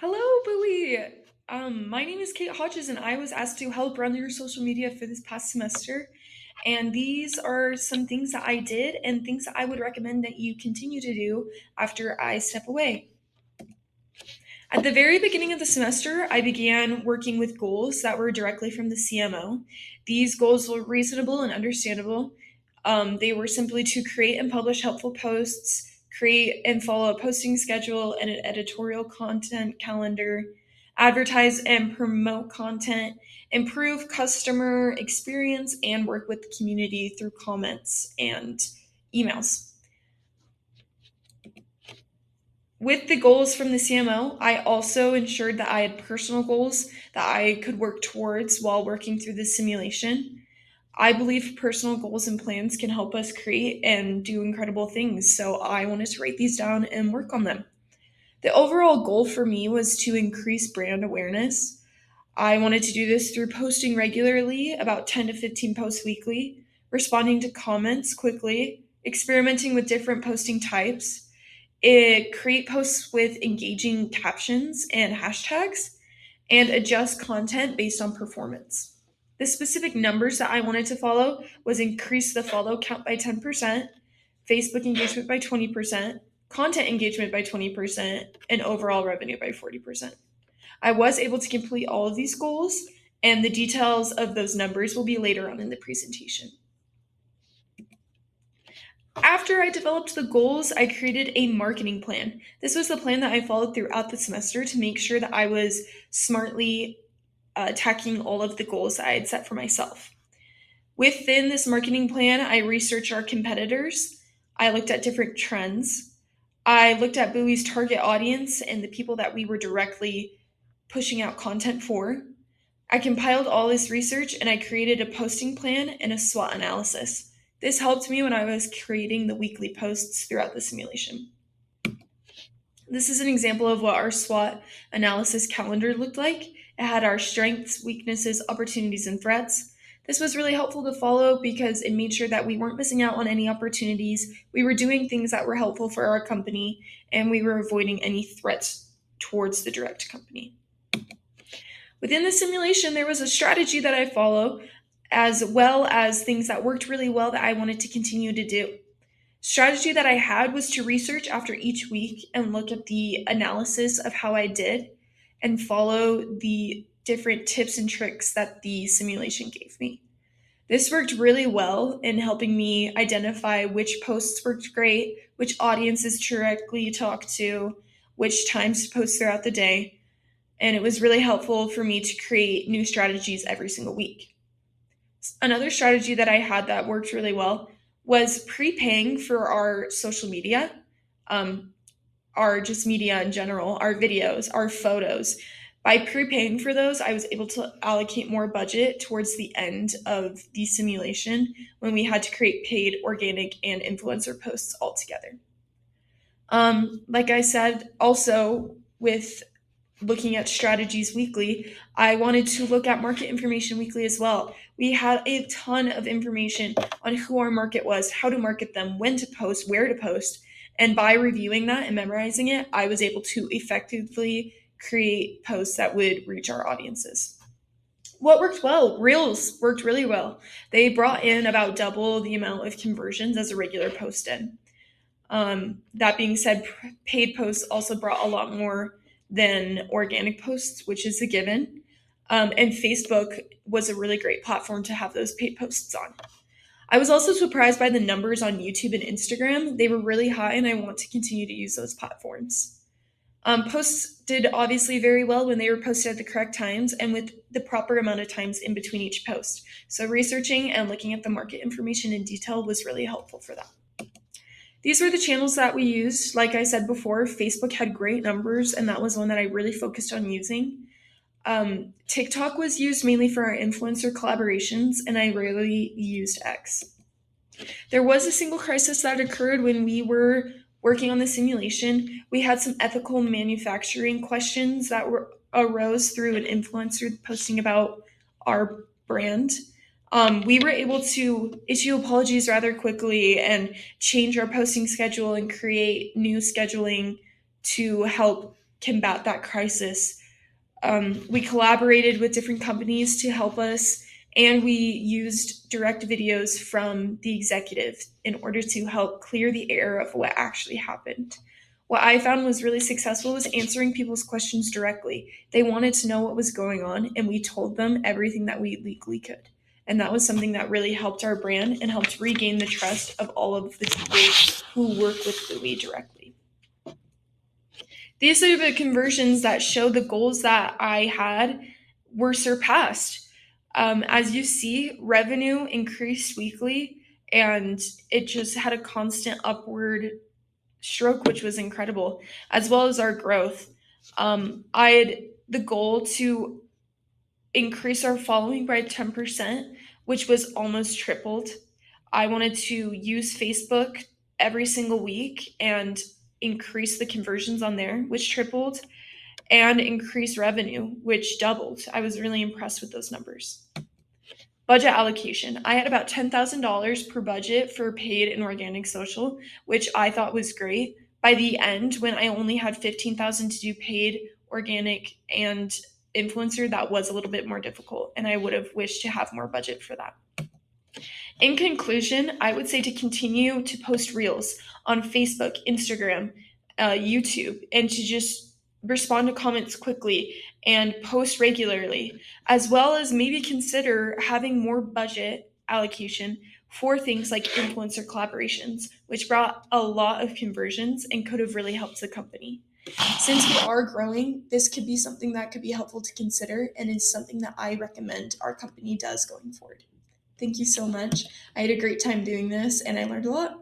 Hello, Buhi. My name is Kate Hodges, and I was asked to help run your social media for this past semester. And these are some things that I did and things that I would recommend that you continue to do after I step away. At the very beginning of the semester, I began working with goals that were directly from the CMO. These goals were reasonable and understandable. They were simply to create and publish helpful posts, create and follow a posting schedule and an editorial content calendar, advertise and promote content, improve customer experience, and work with the community through comments and emails. With the goals from the CMO, I also ensured that I had personal goals that I could work towards while working through the simulation. I believe personal goals and plans can help us create and do incredible things, so I wanted to write these down and work on them. The overall goal for me was to increase brand awareness. I wanted to do this through posting regularly, about 10 to 15 posts weekly, responding to comments quickly, experimenting with different posting types, create posts with engaging captions and hashtags, and adjust content based on performance. The specific numbers that I wanted to follow was increase the follow count by 10%, Facebook engagement by 20%, content engagement by 20%, and overall revenue by 40%. I was able to complete all of these goals, and the details of those numbers will be later on in the presentation. After I developed the goals, I created a marketing plan. This was the plan that I followed throughout the semester to make sure that I was smartly attacking all of the goals that I had set for myself. Within this marketing plan, I researched our competitors. I looked at different trends. I looked at Buoy's target audience and the people that we were directly pushing out content for. I compiled all this research and I created a posting plan and a SWOT analysis. This helped me when I was creating the weekly posts throughout the simulation. This is an example of what our SWOT analysis calendar looked like. It had our strengths, weaknesses, opportunities, and threats. This was really helpful to follow because it made sure that we weren't missing out on any opportunities. We were doing things that were helpful for our company, and we were avoiding any threats towards the direct company. Within the simulation, there was a strategy that I follow, as well as things that worked really well that I wanted to continue to do. Strategy that I had was to research after each week and look at the analysis of how I did and follow the different tips and tricks that the simulation gave me. This worked really well in helping me identify which posts worked great, which audiences to directly talk to, which times to post throughout the day, and it was really helpful for me to create new strategies every single week. Another strategy that I had that worked really well was prepaying for our social media, um, our just media in general, our videos, our photos. By prepaying for those, I was able to allocate more budget towards the end of the simulation when we had to create paid, organic, and influencer posts all together. Like I said, also with looking at strategies weekly, I wanted to look at market information weekly as well. We had a ton of information on who our market was, how to market them, when to post, where to post. And by reviewing that and memorizing it, I was able to effectively create posts that would reach our audiences. What worked well? Reels worked really well. They brought in about double the amount of conversions as a regular post did. That being said, paid posts also brought a lot more than organic posts, which is a given. And Facebook was a really great platform to have those paid posts on. I was also surprised by the numbers on YouTube and Instagram. They were really high, and I want to continue to use those platforms. Posts did obviously very well when they were posted at the correct times and with the proper amount of times in between each post. So, researching and looking at the market information in detail was really helpful for that. These were the channels that we used. Like I said before, Facebook had great numbers, and that was one that I really focused on using. TikTok was used mainly for our influencer collaborations, and I rarely used X. There was a single crisis that occurred when we were working on the simulation. We had some ethical manufacturing questions that arose through an influencer posting about our brand. We were able to issue apologies rather quickly and change our posting schedule and create new scheduling to help combat that crisis. We collaborated with different companies to help us, and we used direct videos from the executive in order to help clear the air of what actually happened. What I found was really successful was answering people's questions directly. They wanted to know what was going on, and we told them everything that we legally could. And that was something that really helped our brand and helped regain the trust of all of the people who work with Buhi directly. These are the conversions that show the goals that I had were surpassed. As you see, revenue increased weekly and it just had a constant upward stroke, which was incredible, as well as our growth. I had the goal to increase our following by 10%, which was almost tripled. I wanted to use Facebook every single week and increase the conversions on there, which tripled, and increase revenue, which doubled. I was really impressed with those numbers. Budget allocation. I had about $10,000 per budget for paid and organic social, which I thought was great. By the end, when I only had 15,000 to do paid, organic, and influencer, that was a little bit more difficult, and I would have wished to have more budget for that. In conclusion, I would say to continue to post reels on Facebook, Instagram, YouTube, and to just respond to comments quickly and post regularly, as well as maybe consider having more budget allocation for things like influencer collaborations, which brought a lot of conversions and could have really helped the company. Since we are growing, this could be something that could be helpful to consider and is something that I recommend our company does going forward. Thank you so much. I had a great time doing this and I learned a lot.